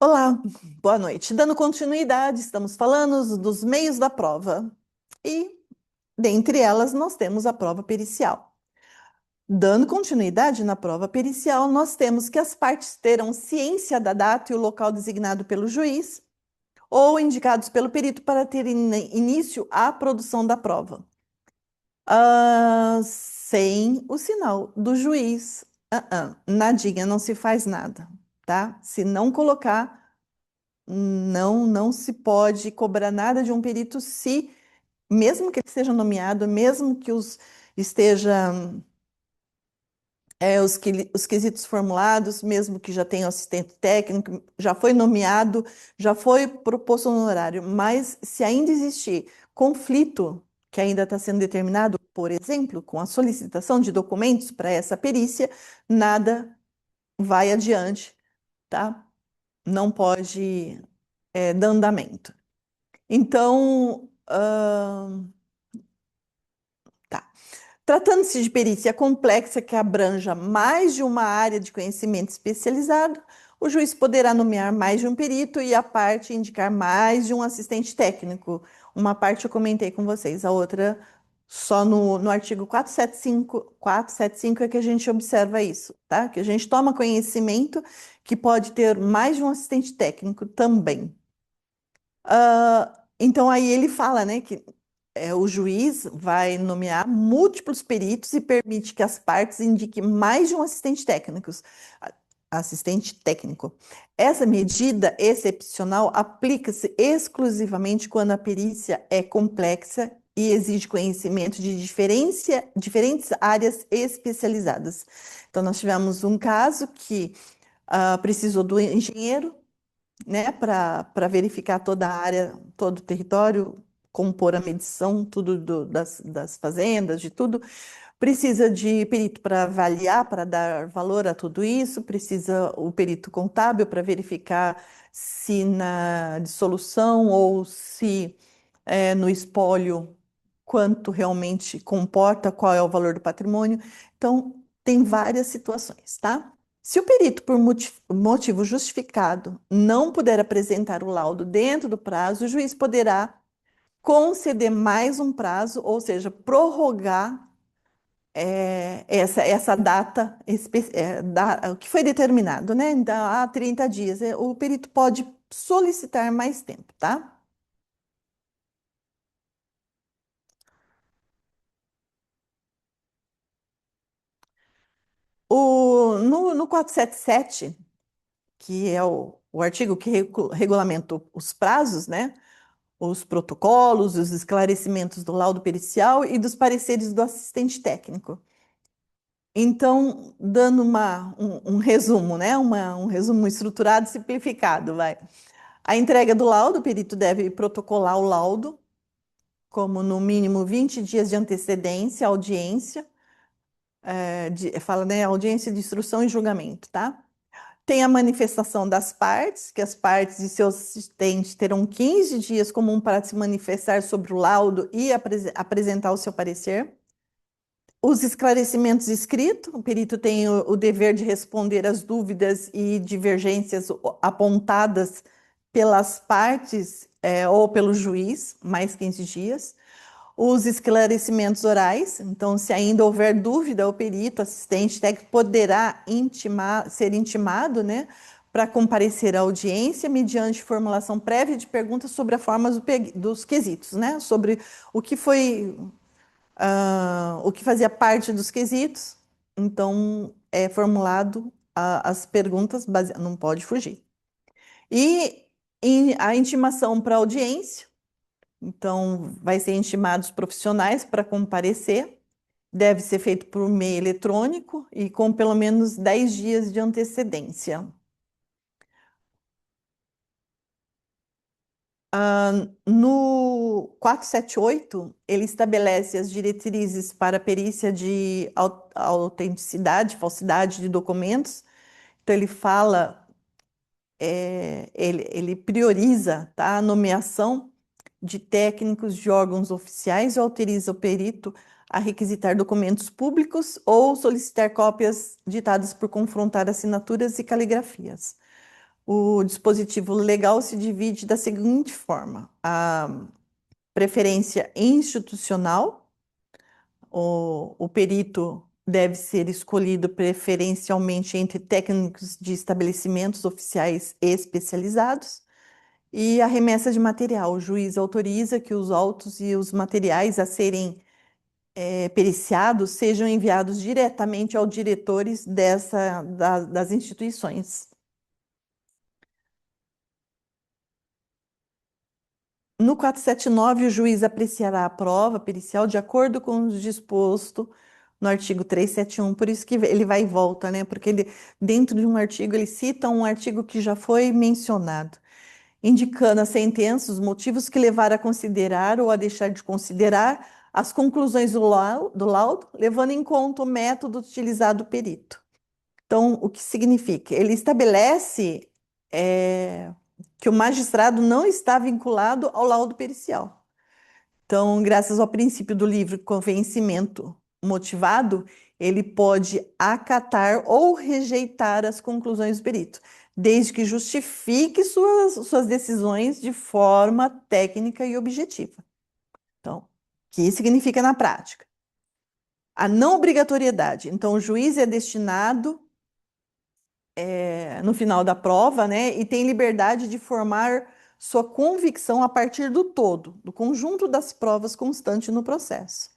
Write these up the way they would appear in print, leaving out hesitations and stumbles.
Olá, boa noite. Dando continuidade, estamos falando dos meios da prova. E, dentre elas, nós temos a prova pericial. Dando continuidade na prova pericial, nós temos que as partes terão ciência da data e o local designado pelo juiz ou indicados pelo perito para ter início à produção da prova. Sem o sinal do juiz, nadinha, não se faz nada, tá? Se não colocar. Não se pode cobrar nada de um perito se, mesmo que ele seja nomeado, mesmo que esteja os quesitos formulados, mesmo que já tenha assistente técnico, já foi nomeado, já foi proposto um honorário, mas se ainda existir conflito que ainda está sendo determinado, por exemplo, com a solicitação de documentos para essa perícia, nada vai adiante, tá? Não pode dar andamento. Então, tá. Tratando-se de perícia complexa que abranja mais de uma área de conhecimento especializado, o juiz poderá nomear mais de um perito e a parte indicar mais de um assistente técnico. Uma parte eu comentei com vocês, a outra só no artigo 475, 475 é que a gente observa isso, tá? Que a gente toma conhecimento que pode ter mais de um assistente técnico também. Então aí ele fala, né, que o juiz vai nomear múltiplos peritos e permite que as partes indiquem mais de um a- assistente técnico. Essa medida excepcional aplica-se exclusivamente quando a perícia é complexa e exige conhecimento de diferentes áreas especializadas. Então, nós tivemos um caso que precisou do engenheiro, né, para verificar toda a área, todo o território, compor a medição, tudo das fazendas, de tudo. Precisa de perito para avaliar, para dar valor a tudo isso, precisa o perito contábil para verificar se na dissolução ou se no espólio quanto realmente comporta, qual é o valor do patrimônio. Então, tem várias situações, tá? Se o perito, por motivo justificado, não puder apresentar o laudo dentro do prazo, o juiz poderá conceder mais um prazo, ou seja, prorrogar essa data que foi determinado, né? Então, há 30 dias. O perito pode solicitar mais tempo, tá? No 477, que é o artigo que regulamenta os prazos, né? Os protocolos, os esclarecimentos do laudo pericial e dos pareceres do assistente técnico. Então, dando um resumo, né? Um resumo estruturado e simplificado, vai. A entrega do laudo, o perito deve protocolar o laudo, como no mínimo 20 dias de antecedência à audiência, fala, né, audiência de instrução e julgamento, tá? Tem a manifestação das partes, que as partes e seus assistentes terão 15 dias comum para se manifestar sobre o laudo e apresentar o seu parecer. Os esclarecimentos escritos, o perito tem o dever de responder às dúvidas e divergências apontadas pelas partes, ou pelo juiz, mais 15 dias. Os esclarecimentos orais, então, se ainda houver dúvida, o perito, assistente técnico poderá ser intimado, né, para comparecer à audiência mediante formulação prévia de perguntas sobre a forma dos quesitos, né, sobre o que foi, o que fazia parte dos quesitos. Então, é formulado as perguntas, não pode fugir. E a intimação para audiência, então, vai ser intimados profissionais para comparecer. Deve ser feito por meio eletrônico e com pelo menos 10 dias de antecedência. No 478, ele estabelece as diretrizes para perícia de autenticidade, falsidade de documentos. Então, ele fala, ele prioriza, tá, a nomeação de técnicos de órgãos oficiais e autoriza o perito a requisitar documentos públicos ou solicitar cópias ditadas por confrontar assinaturas e caligrafias. O dispositivo legal se divide da seguinte forma: a preferência institucional, o perito deve ser escolhido preferencialmente entre técnicos de estabelecimentos oficiais especializados. E a remessa de material, o juiz autoriza que os autos e os materiais a serem periciados sejam enviados diretamente aos diretores das instituições. No 479, o juiz apreciará a prova pericial de acordo com o disposto no artigo 371. Por isso que ele vai e volta, né? Porque dentro de um artigo, ele cita um artigo que já foi mencionado, indicando a sentença os motivos que levaram a considerar ou a deixar de considerar as conclusões do laudo, levando em conta o método utilizado do perito. Então, o que significa? Ele estabelece que o magistrado não está vinculado ao laudo pericial. Então, graças ao princípio do livre convencimento motivado, ele pode acatar ou rejeitar as conclusões do perito, desde que justifique suas decisões de forma técnica e objetiva. Então, o que significa na prática? A não obrigatoriedade. Então, o juiz é destinado no final da prova, né, e tem liberdade de formar sua convicção a partir do todo, do conjunto das provas constante no processo.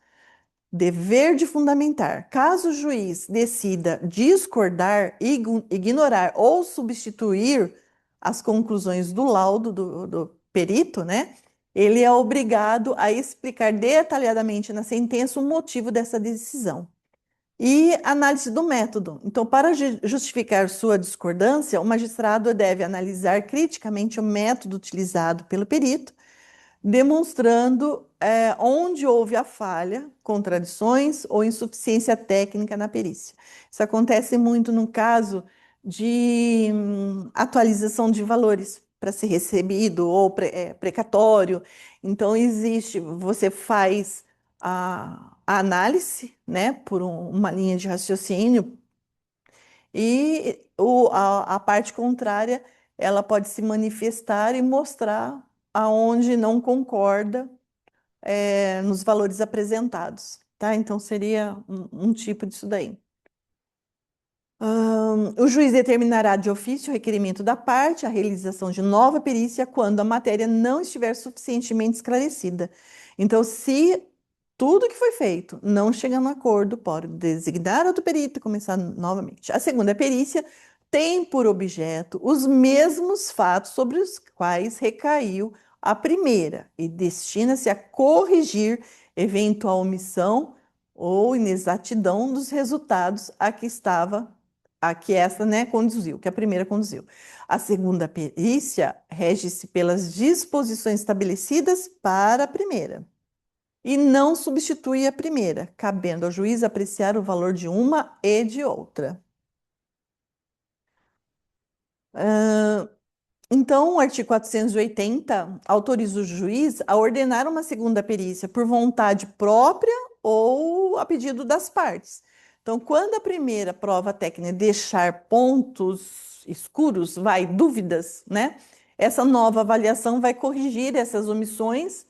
Dever de fundamentar. Caso o juiz decida discordar, ignorar ou substituir as conclusões do laudo do perito, né, ele é obrigado a explicar detalhadamente na sentença o motivo dessa decisão. E análise do método. Então, para justificar sua discordância, o magistrado deve analisar criticamente o método utilizado pelo perito, demonstrando onde houve a falha, contradições ou insuficiência técnica na perícia. Isso acontece muito no caso de atualização de valores para ser recebido ou precatório. Então, você faz a análise, né, por uma linha de raciocínio, e a parte contrária, ela pode se manifestar e mostrar aonde não concorda nos valores apresentados, tá? Então, seria um tipo disso daí. O juiz determinará de ofício o requerimento da parte, a realização de nova perícia quando a matéria não estiver suficientemente esclarecida. Então, se tudo que foi feito não chegar no acordo, pode designar outro perito e começar novamente. A segunda perícia tem por objeto os mesmos fatos sobre os quais recaiu a primeira e destina-se a corrigir eventual omissão ou inexatidão dos resultados a que essa, né, conduziu, que a primeira conduziu. A segunda perícia rege-se pelas disposições estabelecidas para a primeira e não substitui a primeira, cabendo ao juiz apreciar o valor de uma e de outra. Então, o artigo 480 autoriza o juiz a ordenar uma segunda perícia por vontade própria ou a pedido das partes. Então, quando a primeira prova técnica deixar pontos escuros, dúvidas, né? Essa nova avaliação vai corrigir essas omissões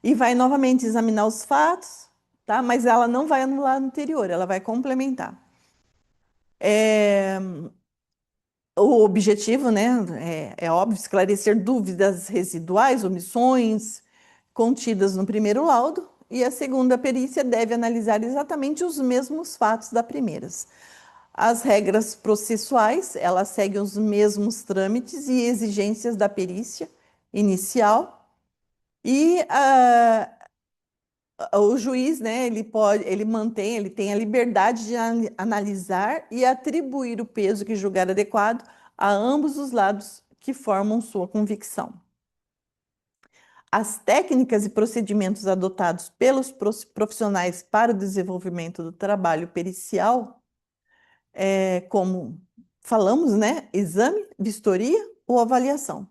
e vai novamente examinar os fatos, tá? Mas ela não vai anular a anterior, ela vai complementar. O objetivo, né, é óbvio, esclarecer dúvidas residuais, omissões contidas no primeiro laudo, e a segunda perícia deve analisar exatamente os mesmos fatos da primeira. As regras processuais, elas seguem os mesmos trâmites e exigências da perícia inicial, e o juiz, né, ele tem a liberdade de analisar e atribuir o peso que julgar adequado a ambos os lados que formam sua convicção. As técnicas e procedimentos adotados pelos profissionais para o desenvolvimento do trabalho pericial, como falamos, né, exame, vistoria ou avaliação.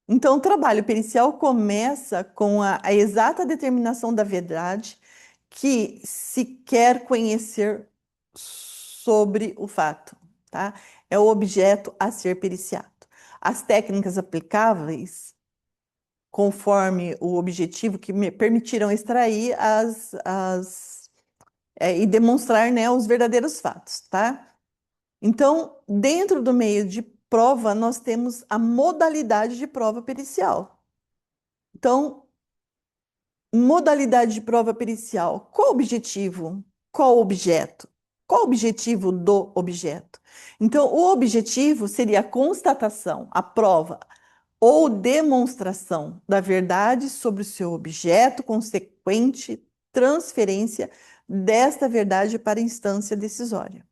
Então, o trabalho pericial começa com a exata determinação da verdade que se quer conhecer sobre o fato, tá? É o objeto a ser periciado. as técnicas aplicáveis conforme o objetivo que me permitiram extrair e demonstrar, né, os verdadeiros fatos, tá? Então, dentro do meio de prova, nós temos a modalidade de prova pericial. Então, modalidade de prova pericial. Qual o objetivo? Qual o objeto? Qual o objetivo do objeto? Então, o objetivo seria a constatação, a prova ou demonstração da verdade sobre o seu objeto, consequente transferência desta verdade para a instância decisória.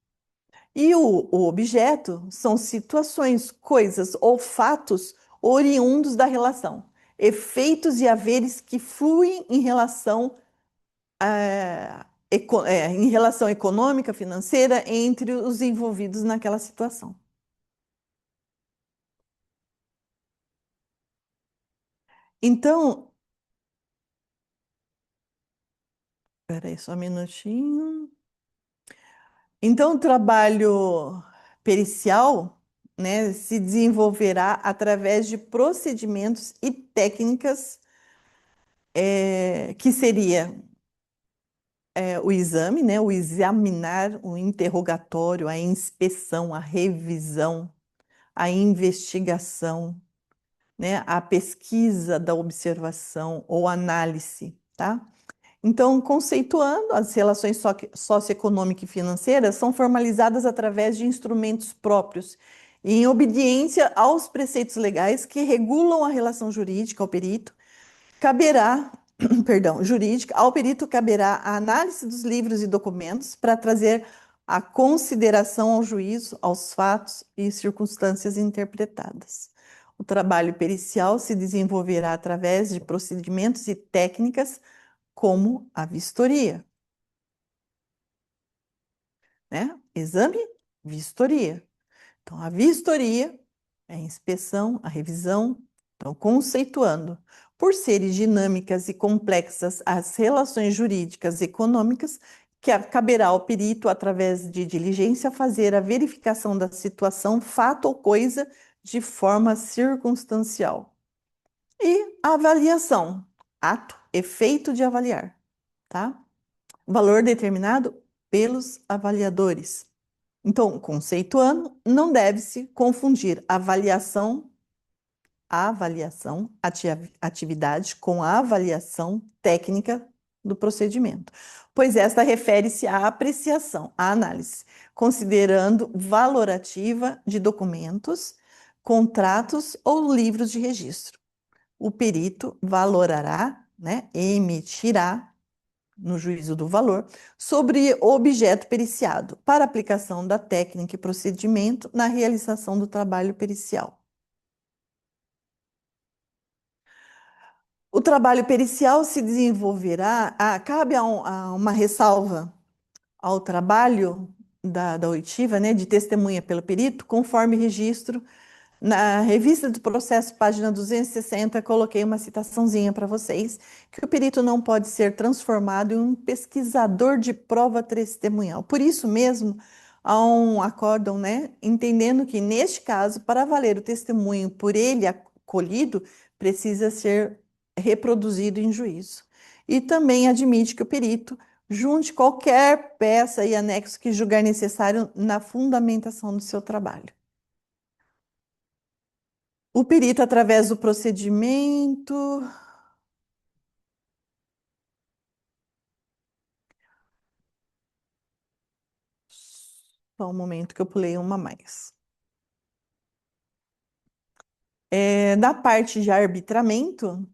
E o objeto são situações, coisas ou fatos oriundos da relação, efeitos e haveres que fluem em relação, em relação econômica, financeira, entre os envolvidos naquela situação. Então, peraí, só um minutinho. Então, o trabalho pericial, né, se desenvolverá através de procedimentos e técnicas, que seria o exame, né, o examinar, o interrogatório, a inspeção, a revisão, a investigação, né, a pesquisa da observação ou análise, tá? Então, conceituando, as relações socioeconômicas e financeiras são formalizadas através de instrumentos próprios, em obediência aos preceitos legais que regulam a relação jurídica ao perito, caberá, perdão, jurídica, ao perito caberá a análise dos livros e documentos para trazer a consideração ao juízo, aos fatos e circunstâncias interpretadas. O trabalho pericial se desenvolverá através de procedimentos e técnicas como a vistoria, né? Exame, vistoria. Então, a vistoria é a inspeção, a revisão. Então, conceituando, por serem dinâmicas e complexas as relações jurídicas e econômicas, que caberá ao perito, através de diligência, fazer a verificação da situação, fato ou coisa, de forma circunstancial. E a avaliação, ato, efeito de avaliar, tá? Valor determinado pelos avaliadores. Então, conceituando, não deve-se confundir a avaliação, atividade, com a avaliação técnica do procedimento, pois esta refere-se à apreciação, à análise, considerando valorativa de documentos, contratos ou livros de registro. O perito valorará, né, emitirá no juízo do valor, sobre o objeto periciado, para aplicação da técnica e procedimento na realização do trabalho pericial. O trabalho pericial se desenvolverá, cabe a uma ressalva ao trabalho da oitiva, né, de testemunha pelo perito, conforme registro na revista do processo, página 260, coloquei uma citaçãozinha para vocês, que o perito não pode ser transformado em um pesquisador de prova testemunhal. Por isso mesmo, há um acórdão, né, entendendo que, neste caso, para valer o testemunho por ele acolhido, precisa ser reproduzido em juízo. E também admite que o perito junte qualquer peça e anexo que julgar necessário na fundamentação do seu trabalho. O perito, através do procedimento. Só um momento que eu pulei uma a mais. Da parte de arbitramento,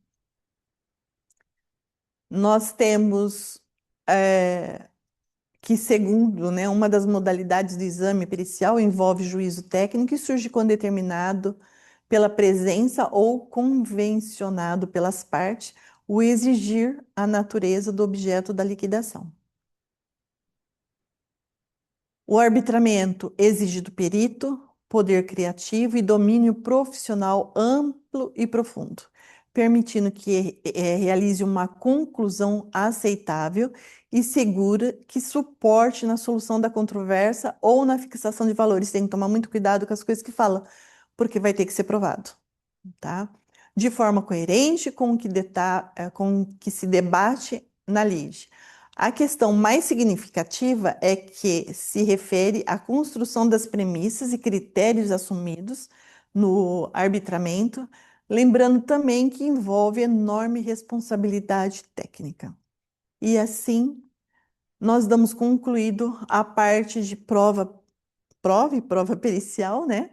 nós temos que, segundo, né, uma das modalidades do exame pericial envolve juízo técnico e surge quando determinado pela presença ou convencionado pelas partes o exigir a natureza do objeto da liquidação. O arbitramento exige do perito poder criativo e domínio profissional amplo e profundo, permitindo que realize uma conclusão aceitável e segura que suporte na solução da controvérsia ou na fixação de valores. Tem que tomar muito cuidado com as coisas que fala, porque vai ter que ser provado, tá? De forma coerente com o que, com o que se debate na lide. A questão mais significativa é que se refere à construção das premissas e critérios assumidos no arbitramento, lembrando também que envolve enorme responsabilidade técnica. E assim, nós damos concluído a parte de prova e prova pericial, né?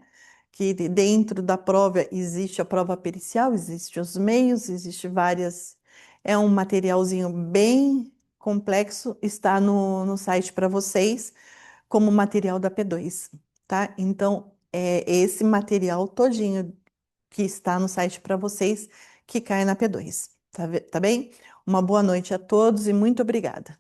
Que dentro da prova existe a prova pericial, existem os meios, existe várias. É um materialzinho bem complexo, está no site para vocês, como material da P2, tá? Então, é esse material todinho que está no site para vocês que cai na P2, tá bem? Uma boa noite a todos e muito obrigada.